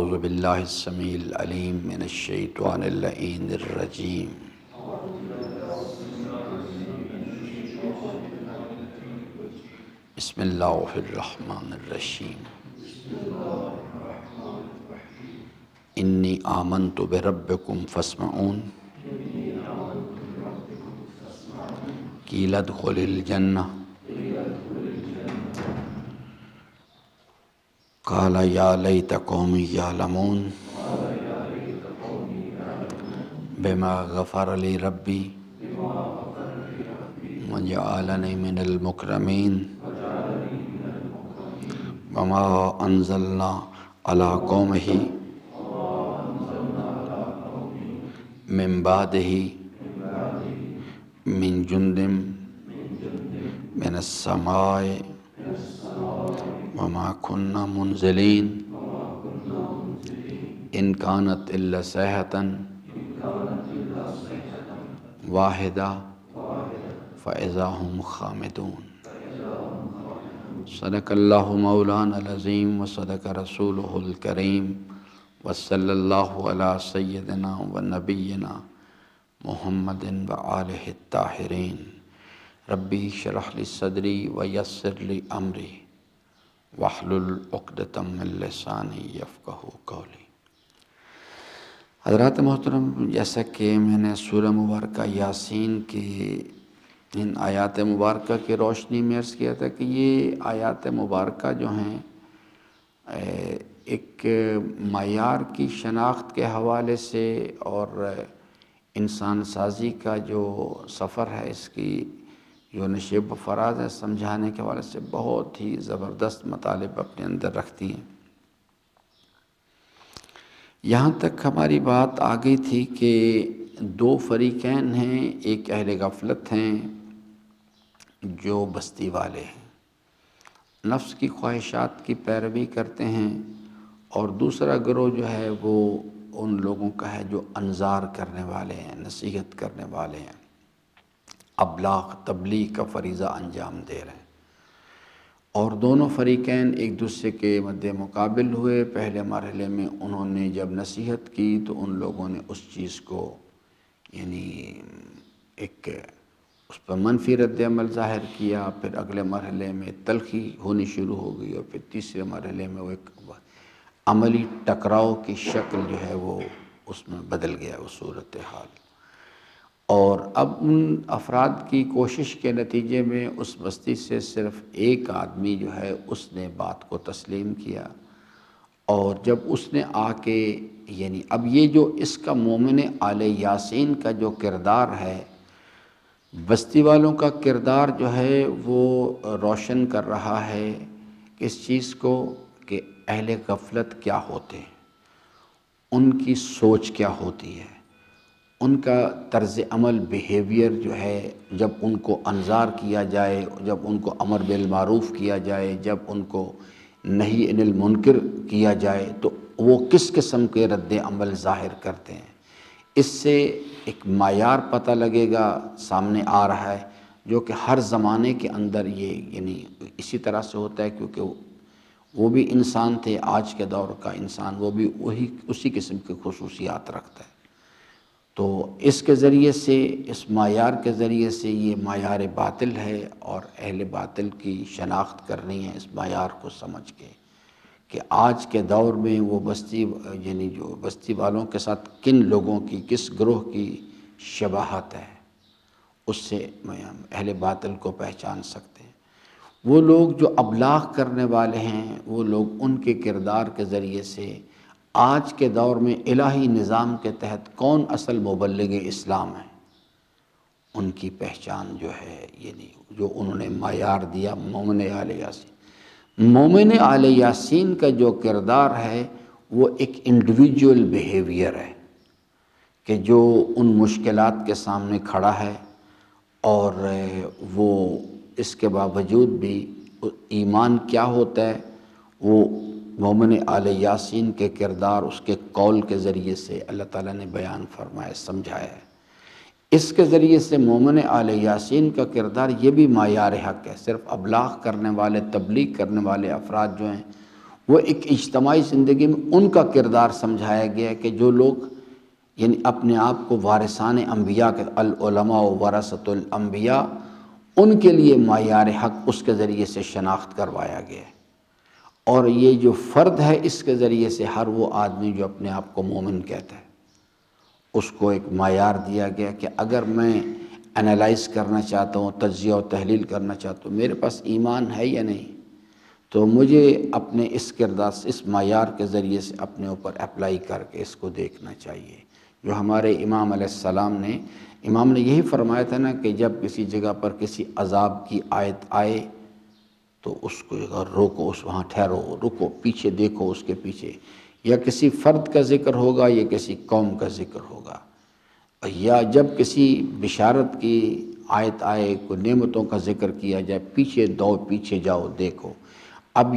اعوذ باللہ السمیع العلیم من الشیطان اللعین الرجیم بسم اللہ الرحمن الرحیم انی آمنت بربکم فاسمعون قیل ادخل الجنہ قال یا لیت قومی یعلمون بما غفر لی ربی وجعلنی من المکرمین وما انزلنا علی قومہ من بعدہ من جند من السماء وما كنا منزلين إن كانت إلا صيحة واحدة فإذا هم خامدون صدق الله مولانا العظيم وصدق رسوله الكريم وصلى الله على سيدنا ونبينا محمد وآله الطاهرين ربي اشرح لي صدري ويسر لي أمري واحلل عقدۃ من لسانی یفقہوا قولی۔ حضرات محترم، جیسا کہ میں نے سورہ مبارکہ یاسین کی ان آیات مبارکہ کی روشنی میں عرض کیا تھا کہ یہ آیات مبارکہ جو ہیں ایک معیار کی شناخت کے حوالے سے اور انسان سازی کا جو سفر ہے اس کی جو نشیب و فراز ہے سمجھانے کے حوالے سے بہت ہی زبردست مطالب اپنے اندر رکھتی ہیں۔ یہاں تک ہماری بات آ گئی تھی کہ دو فریقین ہیں، ایک اہل غفلت ہیں جو بستی والے ہیں، نفس کی خواہشات کی پیروی کرتے ہیں، اور دوسرا گروہ جو ہے وہ ان لوگوں کا ہے جو انذار کرنے والے ہیں، نصیحت کرنے والے ہیں، ابلاغ تبلیغ کا فریضہ انجام دے رہے ہیں۔ اور دونوں فریقین ایک دوسرے کے مد مقابل ہوئے۔ پہلے مرحلے میں انہوں نے جب نصیحت کی تو ان لوگوں نے اس چیز کو یعنی ایک اس پر منفی رد عمل ظاہر کیا، پھر اگلے مرحلے میں تلخی ہونی شروع ہو گئی، اور پھر تیسرے مرحلے میں وہ ایک عملی ٹکراؤ کی شکل جو ہے وہ اس میں بدل گیا وہ صورتحال۔ اور اب ان افراد کی کوشش کے نتیجے میں اس بستی سے صرف ایک آدمی جو ہے اس نے بات کو تسلیم کیا، اور جب اس نے آ کے یعنی اب یہ جو اس کا مومن آل یاسین کا جو کردار ہے، بستی والوں کا کردار جو ہے وہ روشن کر رہا ہے اس چیز کو کہ اہل غفلت کیا ہوتے ہیں، ان کی سوچ کیا ہوتی ہے، ان کا طرز عمل بیہیویئر جو ہے، جب ان کو انذار کیا جائے، جب ان کو امر بالمعروف کیا جائے، جب ان کو نہی عن المنکر کیا جائے تو وہ کس قسم کے رد عمل ظاہر کرتے ہیں۔ اس سے ایک معیار پتہ لگے گا، سامنے آ رہا ہے، جو کہ ہر زمانے کے اندر یہ یعنی اسی طرح سے ہوتا ہے، کیونکہ وہ بھی انسان تھے، آج کے دور کا انسان وہ بھی اسی قسم کی خصوصیات رکھتا ہے۔ تو اس کے ذریعے سے، اس معیار کے ذریعے سے یہ معیار باطل ہے، اور اہل باطل کی شناخت کرنی ہے اس معیار کو سمجھ کے کہ آج کے دور میں وہ بستی یعنی جو بستی والوں کے ساتھ کن لوگوں کی، کس گروہ کی شباہت ہے، اس سے اہل باطل کو پہچان سکتے ہیں۔ وہ لوگ جو ابلاغ کرنے والے ہیں، وہ لوگ ان کے کردار کے ذریعے سے آج کے دور میں الہی نظام کے تحت کون اصل مبلغ اسلام ہے، ان کی پہچان جو ہے یعنی جو انہوں نے معیار دیا مومن آل یاسین۔ مومن آل یاسین کا جو کردار ہے وہ ایک انڈیویجول بیہیویئر ہے کہ جو ان مشکلات کے سامنے کھڑا ہے، اور وہ اس کے باوجود بھی ایمان کیا ہوتا ہے وہ مومن آل یاسین کے کردار، اس کے قول کے ذریعے سے اللہ تعالیٰ نے بیان فرمایا، سمجھایا ہے۔ اس کے ذریعے سے مومن آل یاسین کا کردار یہ بھی معیار حق ہے۔ صرف ابلاغ کرنے والے، تبلیغ کرنے والے افراد جو ہیں وہ ایک اجتماعی زندگی میں ان کا کردار سمجھایا گیا ہے کہ جو لوگ یعنی اپنے آپ کو وارثان انبیاء کے العلماء ورثۃ الانبیاء، ان کے لیے معیار حق اس کے ذریعے سے شناخت کروایا گیا ہے۔ اور یہ جو فرد ہے اس کے ذریعے سے ہر وہ آدمی جو اپنے آپ کو مومن کہتا ہے اس کو ایک معیار دیا گیا کہ اگر میں انالائز کرنا چاہتا ہوں، تجزیہ و تحلیل کرنا چاہتا ہوں، میرے پاس ایمان ہے یا نہیں، تو مجھے اپنے اس کردار سے، اس معیار کے ذریعے سے اپنے اوپر اپلائی کر کے اس کو دیکھنا چاہیے۔ جو ہمارے امام علیہ السلام نے یہی فرمایا تھا نا کہ جب کسی جگہ پر کسی عذاب کی آیت آئے تو اس کو روکو، اس وہاں ٹھہرو، رکو، پیچھے دیکھو، اس کے پیچھے یا کسی فرد کا ذکر ہوگا یا کسی قوم کا ذکر ہوگا، یا جب کسی بشارت کی آیت آئے، کوئی نعمتوں کا ذکر کیا جائے، پیچھے جاؤ، دیکھو۔ اب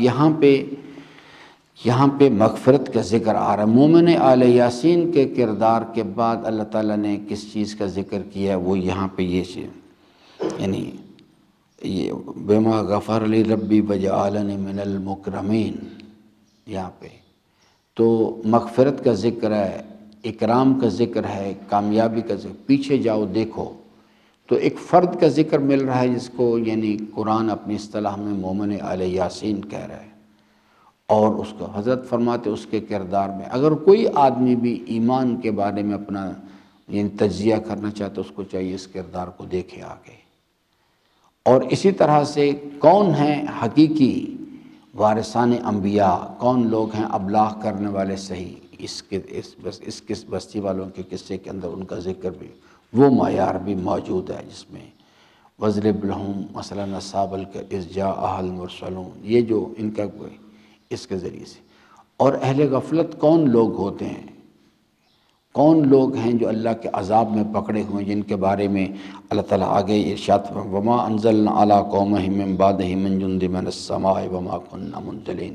یہاں پہ مغفرت کا ذکر آ رہا ہے۔ مومن آل یاسین کے کردار کے بعد اللہ تعالیٰ نے کس چیز کا ذکر کیا ہے، وہ یہاں پہ یہ چیز، یعنی یہ بما غفر لی ربی وجعلنی من المکرمین، یہاں پہ تو مغفرت کا ذکر ہے، اکرام کا ذکر ہے، کامیابی کا ذکر، پیچھے جاؤ دیکھو۔ تو ایک فرد کا ذکر مل رہا ہے جس کو یعنی قرآن اپنی اصطلاح میں مومن آل یاسین کہہ رہا ہے، اور اس کو حضرت فرماتے اس کے کردار میں اگر کوئی آدمی بھی ایمان کے بارے میں اپنا یعنی تجزیہ کرنا چاہتا اس کو چاہیے اس کردار کو دیکھے آگے۔ اور اسی طرح سے کون ہیں حقیقی وارثان انبیاء، کون لوگ ہیں ابلاغ کرنے والے صحیح، اس بستی والوں کے قصے کے اندر ان کا ذکر بھی، وہ معیار بھی موجود ہے جس میں وَاضْرِبْ لَهُمْ مَثَلًا أَصْحَابَ الْكَهْفِ إِذْ جَاءَهَا الْمُرْسَلُونَ، یہ جو ان کا اس کے ذریعے سے۔ اور اہل غفلت کون لوگ ہوتے ہیں، کون لوگ ہیں جو اللہ کے عذاب میں پکڑے ہوئے، جن کے بارے میں اللہ تعالیٰ آگے ارشاد فرمایا وَمَا أَنزَلْنَا عَلَىٰ قَوْمِهِ مِن بَعْدِهِ مِن جُندٍ مِّنَ السَّمَاءِ وَمَا كُنَّا مُنزِلِينَ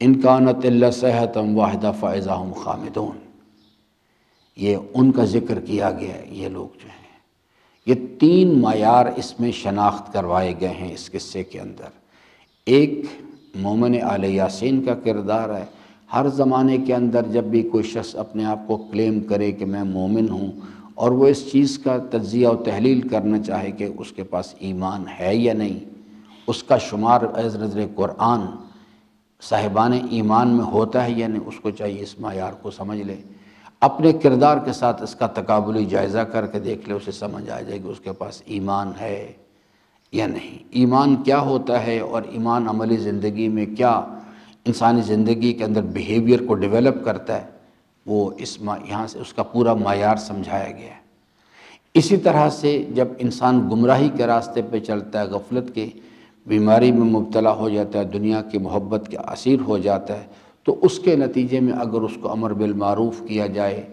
إِن كَانَتْ إِلَّا صَيْحَةً وَاحِدَةً فَإِذَا هُمْ خَامِدُونَ۔ یہ ان کا ذکر کیا گیا ہے۔ یہ لوگ جو ہیں، یہ تین معیار اس میں شناخت کروائے گئے ہیں اس قصے کے اندر۔ ایک مومن آل یاسین کا کردار ہے۔ ہر زمانے کے اندر جب بھی کوئی شخص اپنے آپ کو کلیم کرے کہ میں مومن ہوں اور وہ اس چیز کا تجزیہ و تحلیل کرنا چاہے کہ اس کے پاس ایمان ہے یا نہیں، اس کا شمار از نظر قرآن صاحبان ایمان میں ہوتا ہے یا نہیں، اس کو چاہیے اس معیار کو سمجھ لے، اپنے کردار کے ساتھ اس کا تقابلی جائزہ کر کے دیکھ لے، اسے سمجھ آ جائے کہ اس کے پاس ایمان ہے یا نہیں، ایمان کیا ہوتا ہے، اور ایمان عملی زندگی میں کیا انسانی زندگی کے اندر بیہیویئر کو ڈیولپ کرتا ہے، وہ یہاں سے اس کا پورا معیار سمجھایا گیا ہے۔ اسی طرح سے جب انسان گمراہی کے راستے پہ چلتا ہے، غفلت کی بیماری میں مبتلا ہو جاتا ہے، دنیا کی محبت کے اسیر ہو جاتا ہے، تو اس کے نتیجے میں اگر اس کو امر بالمعروف کیا جائے،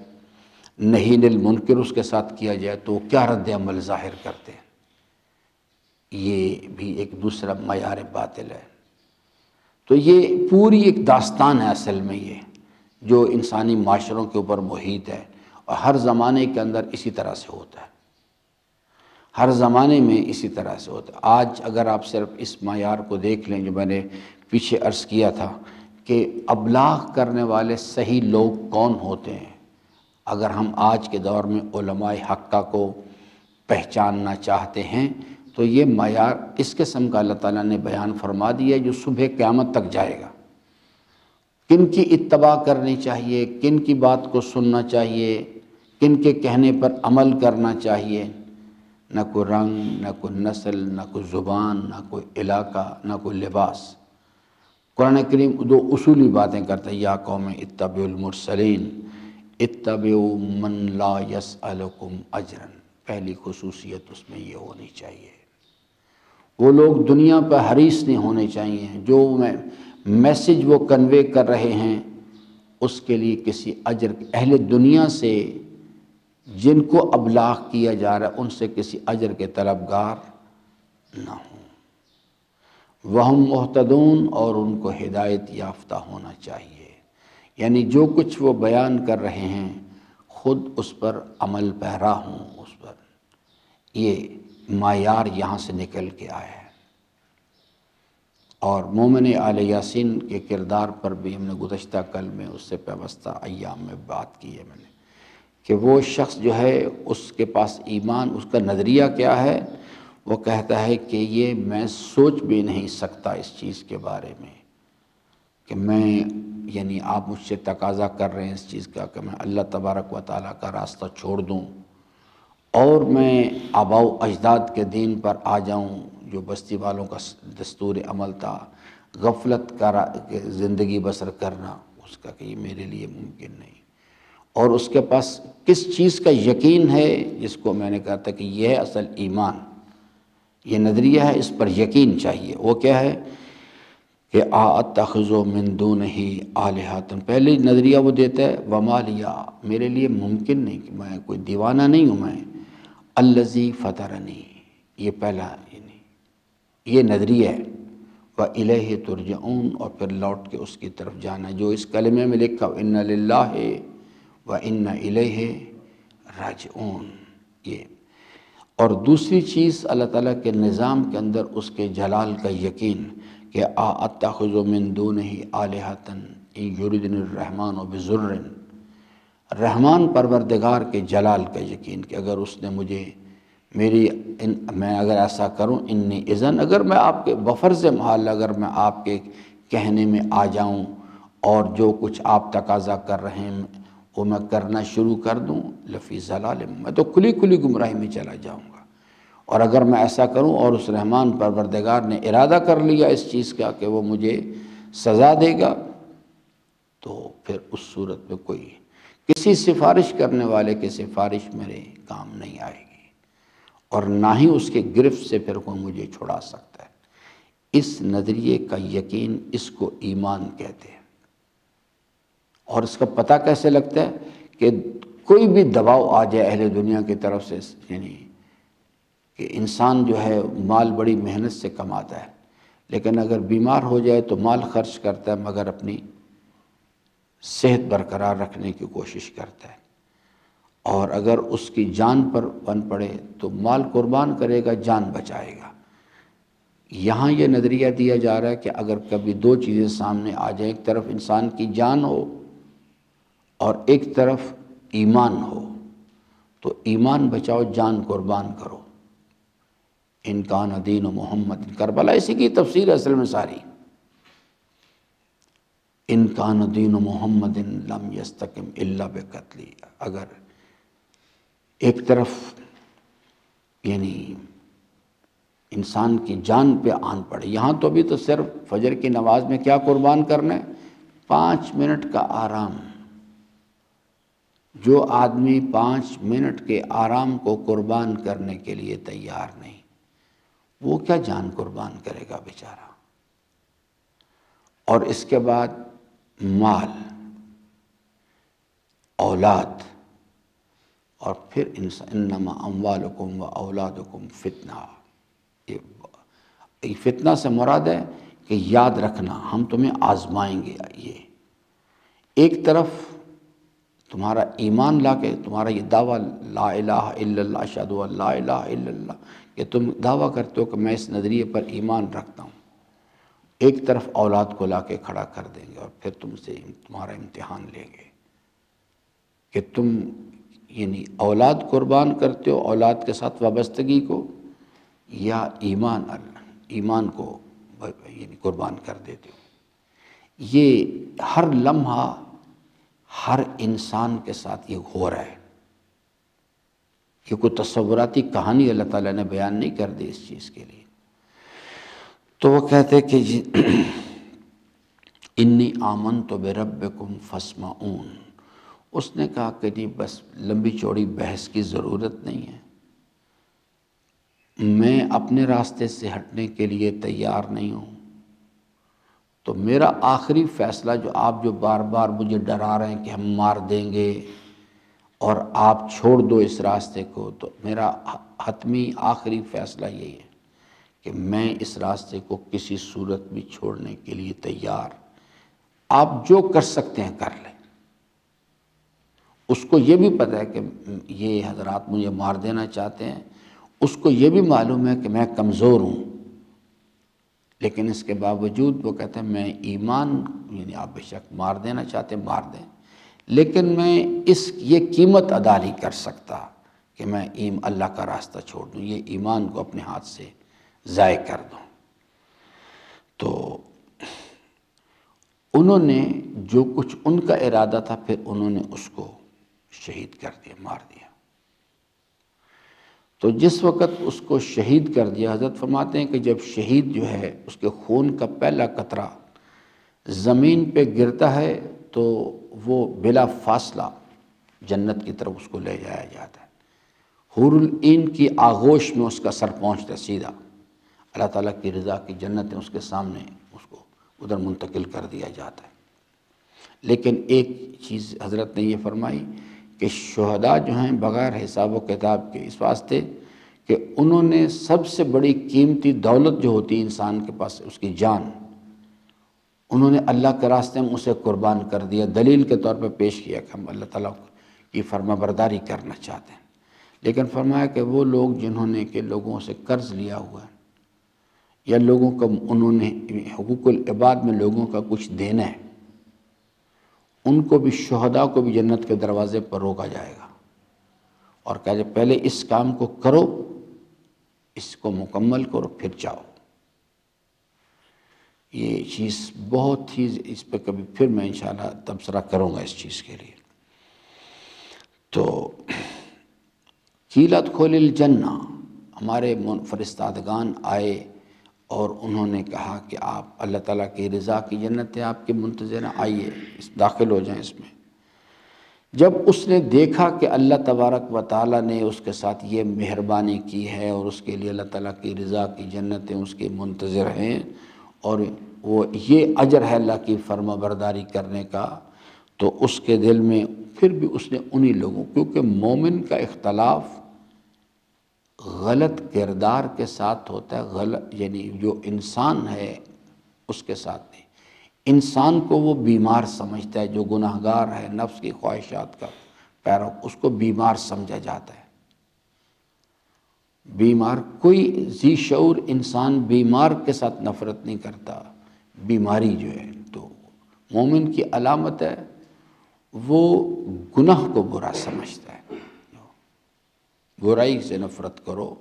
نہی عن المنکر اس کے ساتھ کیا جائے تو کیا رد عمل ظاہر کرتے ہیں، یہ بھی ایک دوسرا معیار باطل ہے۔ تو یہ پوری ایک داستان ہے اصل میں، یہ جو انسانی معاشروں کے اوپر محیط ہے، اور ہر زمانے کے اندر اسی طرح سے ہوتا ہے، ہر زمانے میں اسی طرح سے ہوتا ہے۔ آج اگر آپ صرف اس معیار کو دیکھ لیں جو میں نے پیچھے عرض کیا تھا کہ ابلاغ کرنے والے صحیح لوگ کون ہوتے ہیں، اگر ہم آج کے دور میں علماء حقہ کو پہچاننا چاہتے ہیں تو یہ معیار اس قسم کا اللہ تعالیٰ نے بیان فرما دیا ہے جو صبح قیامت تک جائے گا۔ کن کی اتباع کرنی چاہیے، کن کی بات کو سننا چاہیے، کن کے کہنے پر عمل کرنا چاہیے، نہ کوئی رنگ، نہ کوئی نسل، نہ کوئی زبان، نہ کوئی علاقہ، نہ کوئی لباس۔ قرآن کریم دو اصولی باتیں کرتا ہے، یا قوم اتبعوا المرسلین اتبعوا من لا یسألکم اجرا، پہلی خصوصیت اس میں یہ ہونی چاہیے۔ وہ لوگ دنیا پہ حریص نہیں ہونے چاہیے، جو میسج وہ کنوے کر رہے ہیں اس کے لیے کسی اجر، اہل دنیا سے جن کو ابلاغ کیا جا رہا ہے ان سے کسی اجر کے طلبگار نہ ہوں۔ وہم مہتدون، اور ان کو ہدایت یافتہ ہونا چاہیے، یعنی جو کچھ وہ بیان کر رہے ہیں خود اس پر عمل پیرا ہوں اس پر۔ یہ معیار یہاں سے نکل کے آیا ہے۔ اور مومن آل یاسین کے کردار پر بھی ہم نے گزشتہ کل میں اس سے پیوستہ ایام میں بات کی ہے میں نے، کہ وہ شخص جو ہے اس کے پاس ایمان، اس کا نظریہ کیا ہے، وہ کہتا ہے کہ یہ میں سوچ بھی نہیں سکتا اس چیز کے بارے میں کہ میں، یعنی آپ مجھ سے تقاضا کر رہے ہیں اس چیز کا کہ میں اللہ تبارک و تعالیٰ کا راستہ چھوڑ دوں اور میں آباء و اجداد کے دین پر آ جاؤں جو بستی والوں کا دستور عمل تھا، غفلت کا زندگی بسر کرنا، اس کا کہ یہ میرے لیے ممکن نہیں۔ اور اس کے پاس کس چیز کا یقین ہے، جس کو میں نے کہا تھا کہ یہ ہے اصل ایمان، یہ نظریہ ہے، اس پر یقین چاہیے۔ وہ کیا ہے کہ اتخذ من دونہ آلہۃ، پہلے نظریہ وہ دیتا ہے وما لیا، میرے لیے ممکن نہیں کہ میں کوئی دیوانہ نہیں ہوں، میں الذی فطرنی، یہ پہلا یعنی یہ نظریہ ہے، وإلیہ ترجعون، اور پھر لوٹ کے اس کی طرف جانا، جو اس کلمے میں لکھا ان للہ وإنا الیہ راجعون، یہ۔ اور دوسری چیز اللہ تعالیٰ کے نظام کے اندر اس کے جلال کا یقین کہ اتخذ من دونہ آلہۃ ان یردنی الرحمن بضر، رحمان پروردگار کے جلال کا یقین کہ اگر اس نے مجھے میں اگر ایسا کروں، انی اذن، اگر میں آپ کے بفرض محال، اگر میں آپ کے کہنے میں آ جاؤں اور جو کچھ آپ تقاضا کر رہے ہیں وہ میں کرنا شروع کر دوں، لفی ضلال، میں تو کھلی کھلی گمراہی میں چلا جاؤں گا۔ اور اگر میں ایسا کروں اور اس رحمان پروردگار نے ارادہ کر لیا اس چیز کا کہ وہ مجھے سزا دے گا، تو پھر اس صورت میں کوئی کسی سفارش کرنے والے کی سفارش میرے کام نہیں آئے گی، اور نہ ہی اس کے گرفت سے پھر کوئی مجھے چھڑا سکتا ہے۔ اس نظریے کا یقین، اس کو ایمان کہتے ہیں۔ اور اس کا پتہ کیسے لگتا ہے کہ کوئی بھی دباؤ آ جائے اہل دنیا کی طرف سے، یعنی کہ انسان جو ہے مال بڑی محنت سے کماتا ہے، لیکن اگر بیمار ہو جائے تو مال خرچ کرتا ہے مگر اپنی صحت برقرار رکھنے کی کوشش کرتا ہے، اور اگر اس کی جان پر بن پڑے تو مال قربان کرے گا، جان بچائے گا۔ یہاں یہ نظریہ دیا جا رہا ہے کہ اگر کبھی دو چیزیں سامنے آ جائیں، ایک طرف انسان کی جان ہو اور ایک طرف ایمان ہو، تو ایمان بچاؤ، جان قربان کرو۔ ان کان دین محمد، کربلا اسی کی تفسیر ہے اصل میں ساری، ان کان دین محمد لم یستقم الا بقتلی، اگر ایک طرف یعنی انسان کی جان پہ آن پڑے، یہاں تو بھی تو صرف فجر کی نماز میں کیا قربان کرنا ہے، 5 منٹ کا آرام۔ جو آدمی 5 منٹ کے آرام کو قربان کرنے کے لیے تیار نہیں، وہ کیا جان قربان کرے گا بیچارہ۔ اور اس کے بعد مال، اولاد، اور پھر انما اموالکم و اولادکم فتنہ، یہ فتنہ سے مراد ہے کہ یاد رکھنا ہم تمہیں آزمائیں گے۔ یہ ایک طرف تمہارا ایمان لا کے، تمہارا یہ دعویٰ لا الہ الا اللہ، اشہد ان لا الہ الا اللہ، کہ تم دعویٰ کرتے ہو کہ میں اس نظریے پر ایمان رکھتا ہوں، ایک طرف اولاد کو لا کے کھڑا کر دیں گے اور پھر تم سے تمہارا امتحان لیں گے کہ تم یعنی اولاد قربان کرتے ہو، اولاد کے ساتھ وابستگی کو، یا ایمان کو یعنی قربان کر دیتے ہو۔ یہ ہر لمحہ ہر انسان کے ساتھ یہ ہو رہا ہے، یہ کوئی تصوراتی کہانی اللہ تعالیٰ نے بیان نہیں کر دی اس چیز کے لیے۔ تو وہ کہتے کہ انی آمنت بربکم فاسمعون، اس نے کہا کہ نہیں، بس لمبی چوڑی بحث کی ضرورت نہیں ہے، میں اپنے راستے سے ہٹنے کے لیے تیار نہیں ہوں، تو میرا آخری فیصلہ جو بار بار مجھے ڈرا رہے ہیں کہ ہم مار دیں گے اور آپ چھوڑ دو اس راستے کو، تو میرا حتمی آخری فیصلہ یہی ہے کہ میں اس راستے کو کسی صورت بھی چھوڑنے کے لیے تیار، آپ جو کر سکتے ہیں کر لیں۔ اس کو یہ بھی پتہ ہے کہ یہ حضرات مجھے مار دینا چاہتے ہیں، اس کو یہ بھی معلوم ہے کہ میں کمزور ہوں، لیکن اس کے باوجود وہ کہتے ہیں میں ایمان، یعنی آپ بے شک مار دینا چاہتے ہیں مار دیں، لیکن میں یہ قیمت ادا نہیں کر سکتا کہ میں اللہ کا راستہ چھوڑ دوں، یہ ایمان کو اپنے ہاتھ سے ضائع کر دوں۔ تو انہوں نے جو کچھ ان کا ارادہ تھا پھر انہوں نے اس کو شہید کر دیا، مار دیا۔ تو جس وقت اس کو شہید کر دیا، حضرت فرماتے ہیں کہ جب شہید جو ہے اس کے خون کا پہلا قطرہ زمین پہ گرتا ہے تو وہ بلا فاصلہ جنت کی طرف اس کو لے جایا جاتا ہے، حور العین کی آغوش میں اس کا سر پہنچتا ہے سیدھا، اللہ تعالیٰ کی رضا کی جنتیں اس کے سامنے اس کو ادھر منتقل کر دیا جاتا ہے۔ لیکن ایک چیز حضرت نے یہ فرمائی کہ شہداء جو ہیں بغیر حساب و کتاب کے، اس واسطے کہ انہوں نے سب سے بڑی قیمتی دولت جو ہوتی ہے انسان کے پاس، اس کی جان، انہوں نے اللہ کے راستے میں اسے قربان کر دیا، دلیل کے طور پہ پیش کیا کہ ہم اللہ تعالیٰ کی فرما برداری کرنا چاہتے ہیں۔ لیکن فرمایا کہ وہ لوگ جنہوں نے کہ لوگوں سے قرض لیا ہوا ہے یا لوگوں کا انہوں نے حقوق العباد میں لوگوں کا کچھ دینا ہے، ان کو بھی، شہداء کو بھی جنت کے دروازے پر روکا جائے گا اور کہا جائے پہلے اس کام کو کرو، اس کو مکمل کرو پھر جاؤ۔ یہ چیز بہت ہی، اس پہ کبھی پھر میں انشاءاللہ تبصرہ کروں گا اس چیز کے لیے۔ تو قیلت کھول الجنہ، ہمارے فرستادگان آئے اور انہوں نے کہا کہ آپ اللہ تعالیٰ کی رضا کی جنت ہے آپ کے منتظر ہیں، آئیے داخل ہو جائیں اس میں۔ جب اس نے دیکھا کہ اللہ تبارک و تعالیٰ نے اس کے ساتھ یہ مہربانی کی ہے اور اس کے لیے اللہ تعالیٰ کی رضا کی جنتیں اس کے منتظر ہیں اور وہ یہ اجر ہے اللہ کی فرما برداری کرنے کا، تو اس کے دل میں پھر بھی اس نے انہی لوگوں، کیونکہ مومن کا اختلاف غلط کردار کے ساتھ ہوتا ہے، غلط یعنی جو انسان ہے اس کے ساتھ نہیں، انسان کو وہ بیمار سمجھتا ہے، جو گناہگار ہے، نفس کی خواہشات کا پیرو، اس کو بیمار سمجھا جاتا ہے۔ بیمار، کوئی ذی شعور انسان بیمار کے ساتھ نفرت نہیں کرتا، بیماری جو ہے تو مومن کی علامت ہے، وہ گناہ کو برا سمجھتا ہے۔ برائی سے نفرت کرو،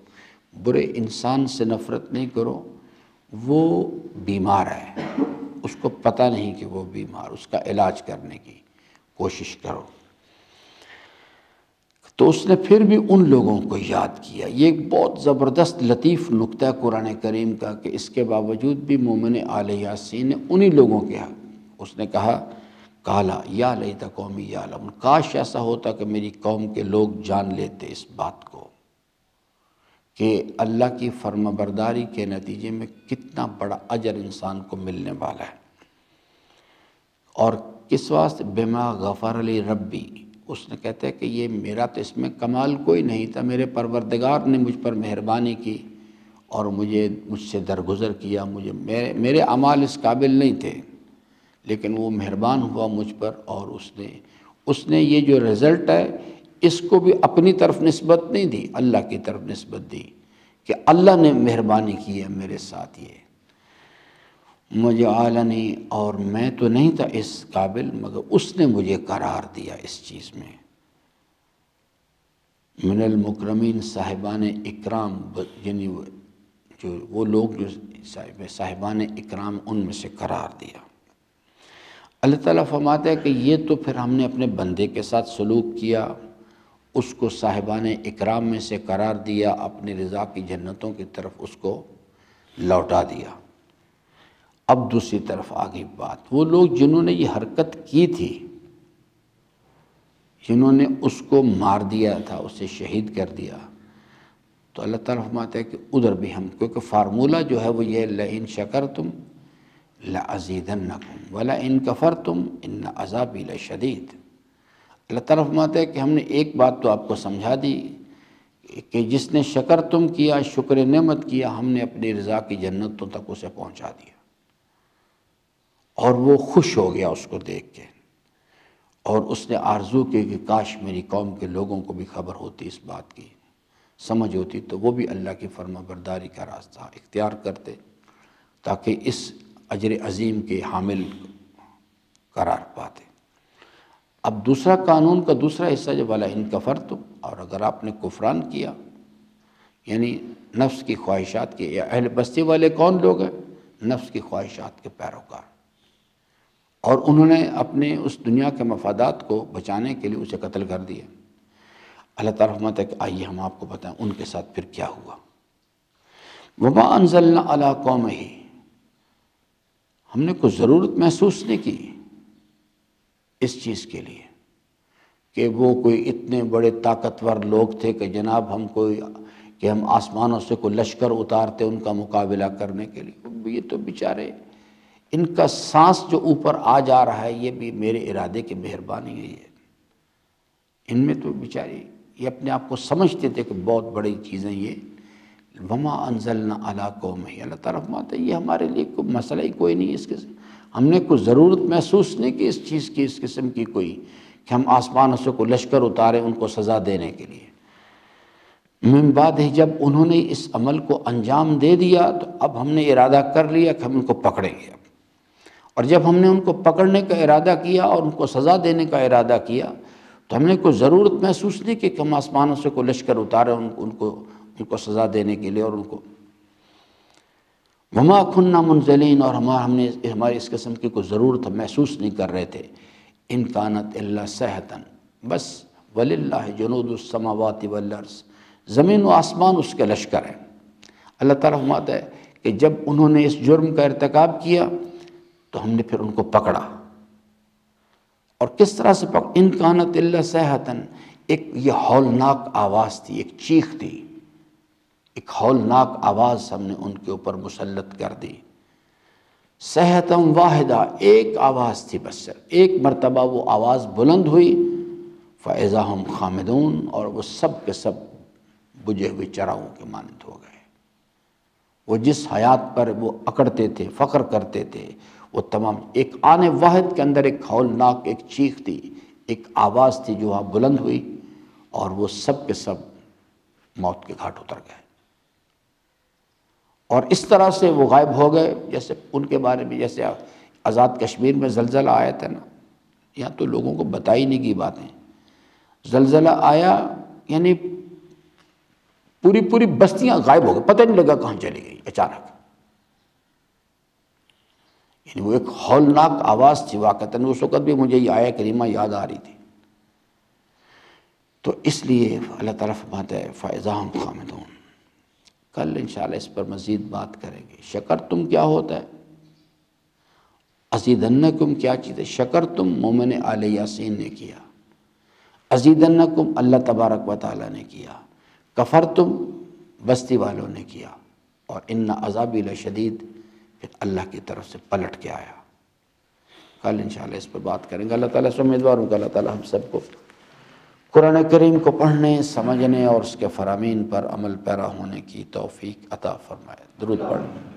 برے انسان سے نفرت نہیں کرو، وہ بیمار ہے، اس کو پتہ نہیں کہ وہ بیمار، اس کا علاج کرنے کی کوشش کرو۔ تو اس نے پھر بھی ان لوگوں کو یاد کیا۔ یہ ایک بہت زبردست لطیف نکتہ ہے قرآن کریم کا کہ اس کے باوجود بھی مومن آل یاسین نے انہی لوگوں کے حق، اس نے کہا کالا یا لیت قومی یعلمون، کاش ایسا ہوتا کہ میری قوم کے لوگ جان لیتے اس بات کو کہ اللہ کی فرما برداری کے نتیجے میں کتنا بڑا اجر انسان کو ملنے والا ہے۔ اور کس واسطے؟ بما غفر لی ربی، اس نے کہتے ہیں کہ یہ میرا تو اس میں کمال کوئی نہیں تھا، میرے پروردگار نے مجھ پر مہربانی کی اور مجھ سے درگزر کیا، میرے اعمال اس قابل نہیں تھے، لیکن وہ مہربان ہوا مجھ پر اور اس نے یہ جو رزلٹ ہے اس کو بھی اپنی طرف نسبت نہیں دی، اللہ کی طرف نسبت دی کہ اللہ نے مہربانی کی ہے میرے ساتھ، یہ مجھے عالنی، اور میں تو نہیں تھا اس قابل مگر اس نے مجھے قرار دیا اس چیز میں۔ من المکرمین، صاحبان اکرام، یعنی جو وہ لوگ جو صاحبان اکرام، ان میں سے قرار دیا۔ اللہ تعالیٰ فرماتا ہے کہ یہ تو پھر ہم نے اپنے بندے کے ساتھ سلوک کیا، اس کو صاحبان اکرام میں سے قرار دیا، اپنی رضا کی جنتوں کی طرف اس کو لوٹا دیا۔ اب دوسری طرف آگئی بات، وہ لوگ جنہوں نے یہ حرکت کی تھی، جنہوں نے اس کو مار دیا تھا، اسے شہید کر دیا، تو اللہ تعالیٰ فرماتا ہے کہ ادھر بھی ہم، کیونکہ فارمولہ جو ہے وہ یہ لئن شکرتم لأزیدنکم ولئن کفرتم ان عذابی لشدید۔ اللہ تعالیٰ فرماتا ہے کہ ہم نے ایک بات تو آپ کو سمجھا دی کہ جس نے شکر تم کیا، شکر نعمت کیا، ہم نے اپنی رضا کی جنتوں تک اسے پہنچا دیا اور وہ خوش ہو گیا اس کو دیکھ کے، اور اس نے آرزو کی کہ کاش میری قوم کے لوگوں کو بھی خبر ہوتی، اس بات کی سمجھ ہوتی، تو وہ بھی اللہ کی فرما برداری کا راستہ اختیار کرتے۔ تاکہ اس اجر عظیم کے حامل قرار پاتے۔ اب دوسرا قانون کا دوسرا حصہ جو والا ان کفرتم، اور اگر آپ نے کفران کیا، یعنی نفس کی خواہشات کے، یا اہل بستی والے کون لوگ ہیں؟ نفس کی خواہشات کے پیروکار، اور انہوں نے اپنے اس دنیا کے مفادات کو بچانے کے لیے اسے قتل کر دیا۔ اللہ تعالیٰ فرماتا ہے کہ آئیے ہم آپ کو بتائیں ان کے ساتھ پھر کیا ہوا۔ وما انزلنا علی قومہ، ہم نے کوئی ضرورت محسوس نہیں کی اس چیز کے لیے کہ وہ کوئی اتنے بڑے طاقتور لوگ تھے کہ جناب ہم آسمانوں سے کوئی لشکر اتارتے ان کا مقابلہ کرنے کے لیے۔ یہ تو بیچارے، ان کا سانس جو اوپر آ جا رہا ہے یہ بھی میرے ارادے کی مہربانی ہے۔ ان میں تو بیچارے یہ اپنے آپ کو سمجھتے تھے کہ بہت بڑی چیزیں یہ۔ وما انزلنا علی قومہ، اللہ تعالیٰ فرماتا ہے یہ ہمارے لیے کوئی مسئلہ ہی کوئی نہیں اس قسم، ہم نے کوئی ضرورت محسوس نہیں کی اس چیز کی، اس قسم کی کوئی کہ ہم آسمانوں سے کوئی لشکر اتارے ان کو سزا دینے کے لیے۔ من بعد ہی، جب انہوں نے اس عمل کو انجام دے دیا تو اب ہم نے ارادہ کر لیا کہ ہم ان کو پکڑیں گے۔ اور جب ہم نے ان کو پکڑنے کا ارادہ کیا اور ان کو سزا دینے کا ارادہ کیا تو ہم نے کوئی ضرورت محسوس نہیں کہ ہم آسمانوں سے کوئی لشکر اتارے ان کو سزا دینے کے لیے، اور ان کو وما كنا منزلین، اور ہماری اس قسم کی کوئی ضرورت ہم محسوس نہیں کر رہے تھے۔ ان كانت الا صیحۃ، بس وللہ جنود السماوات والارض، زمین و آسمان اس کے لشکر ہیں۔ اللہ تعالیٰ فرماتا ہے کہ جب انہوں نے اس جرم کا ارتکاب کیا تو ہم نے پھر ان کو پکڑا، اور کس طرح سے ان كانت الا صیحۃ، ایک یہ ہولناک آواز تھی، ایک چیخ تھی، ایک ہولناک آواز ہم نے ان کے اوپر مسلط کر دی۔ صیحۃ واحدہ، ایک آواز تھی، بس ایک مرتبہ وہ آواز بلند ہوئی، فاذا ہم خامدون، اور وہ سب کے سب بجھے ہوئے چراغوں کے مانند ہو گئے۔ وہ جس حیات پر وہ اکڑتے تھے، فخر کرتے تھے، وہ تمام ایک آنے واحد کے اندر ایک ہولناک ایک چیخ تھی، ایک آواز تھی جو وہاں بلند ہوئی، اور وہ سب کے سب موت کے گھاٹ اتر گئے، اور اس طرح سے وہ غائب ہو گئے۔ جیسے ان کے بارے میں جیسے آزاد کشمیر میں زلزلہ آیا تھا نا، یہاں تو لوگوں کو بتائی نہیں کی باتیں، زلزلہ آیا یعنی پوری بستیاں غائب ہو گئی، پتہ نہیں لگا کہاں چلی گئی اچانک، یعنی وہ ایک ہولناک آواز تھی واقعتاً۔ اس وقت بھی مجھے یہ آیہ کریمہ یاد آ رہی تھی۔ تو اس لیے اللہ تعالیٰ فرماتا ہے فاذا ہم خامدون۔ کل انشاءاللہ اس پر مزید بات کریں گے۔ شکرتم کیا ہوتا ہے، ازیدنکم کیا چیز ہے۔ شکرتم مومن آل یاسین نے کیا، ازیدنکم اللہ تبارک و تعالیٰ نے کیا، کفرتم بستی والوں نے کیا، اور ان عذابی لشدید پھر اللہ کی طرف سے پلٹ کے آیا۔ کل انشاءاللہ اس پر بات کریں گے۔ اللہ تعالیٰ سے امیدوار ہوں کہ اللہ تعالیٰ ہم سب کو قرآن کریم کو پڑھنے، سمجھنے اور اس کے فرامین پر عمل پیرا ہونے کی توفیق عطا فرمائے۔ درود پڑھیں۔